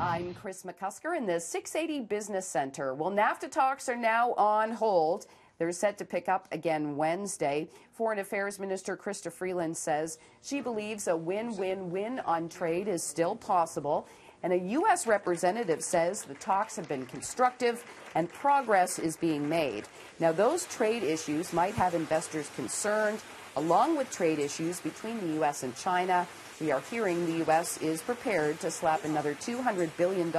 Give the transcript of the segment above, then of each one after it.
I'm Kris McCusker in the 680 Business Center. Well, NAFTA talks are now on hold. They're set to pick up again Wednesday. Foreign Affairs Minister Chrystia Freeland says she believes a win-win-win on trade is still possible. And a U.S. representative says the talks have been constructive and progress is being made. Now, those trade issues might have investors concerned, along with trade issues between the U.S. and China. We are hearing the U.S. is prepared to slap another $200 billion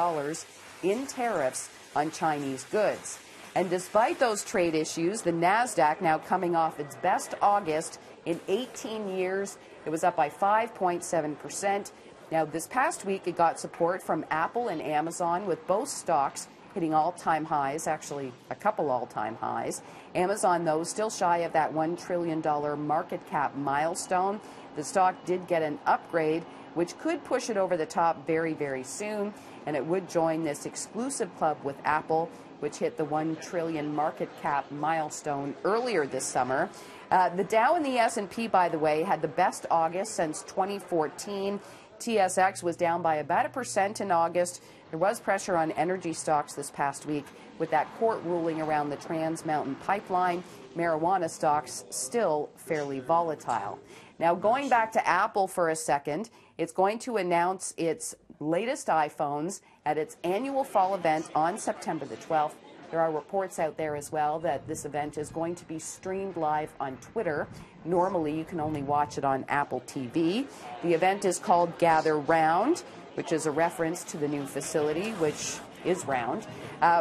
in tariffs on Chinese goods. And despite those trade issues, the NASDAQ now coming off its best August in 18 years. It was up by 5.7%. Now, this past week, it got support from Apple and Amazon, with both stocks hitting all-time highs, actually a couple all-time highs. Amazon, though, still shy of that $1 trillion market cap milestone. The stock did get an upgrade, which could push it over the top very, very soon, and it would join this exclusive club with Apple, which hit the $1 trillion market cap milestone earlier this summer. The Dow and the S&P, by the way, had the best August since 2014. TSX was down by about 1% in August. There was pressure on energy stocks this past week with that court ruling around the Trans Mountain Pipeline. Marijuana stocks still fairly volatile. Now, going back to Apple for a second, it's going to announce its latest iPhones at its annual fall event on September the 12th. There are reports out there as well that this event is going to be streamed live on Twitter. Normally, you can only watch it on Apple TV. The event is called Gather Round, which is a reference to the new facility, which is round.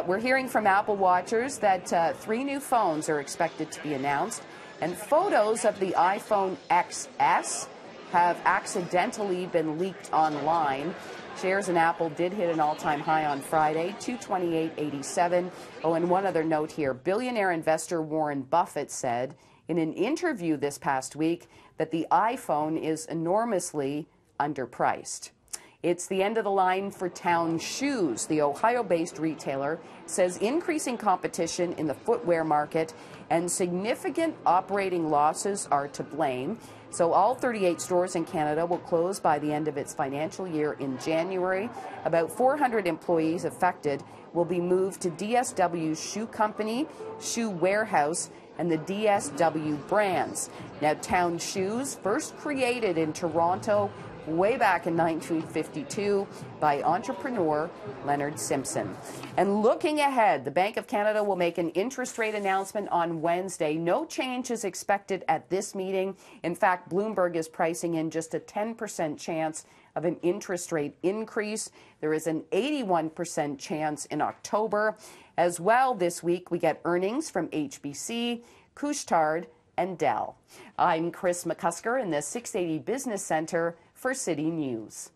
We're hearing from Apple watchers that 3 new phones are expected to be announced, and photos of the iPhone XS have accidentally been leaked online. Shares in Apple did hit an all-time high on Friday, $228.87. Oh, and one other note here. Billionaire investor Warren Buffett said in an interview this past week that the iPhone is enormously underpriced. It's the end of the line for Town Shoes. The Ohio-based retailer says increasing competition in the footwear market and significant operating losses are to blame. So all 38 stores in Canada will close by the end of its financial year in January. About 400 employees affected will be moved to DSW's Shoe Company, Shoe Warehouse, and the DSW brands. Now, Town Shoes, first created in Toronto way back in 1952 by entrepreneur Leonard Simpson. And looking ahead, the Bank of Canada will make an interest rate announcement on Wednesday. No change is expected at this meeting. In fact, Bloomberg is pricing in just a 10% chance of an interest rate increase. There is an 81% chance in October. As well, this week we get earnings from HBC, Couche-Tard, and Dell. I'm Kris McCusker in the 680 Business Center for City News.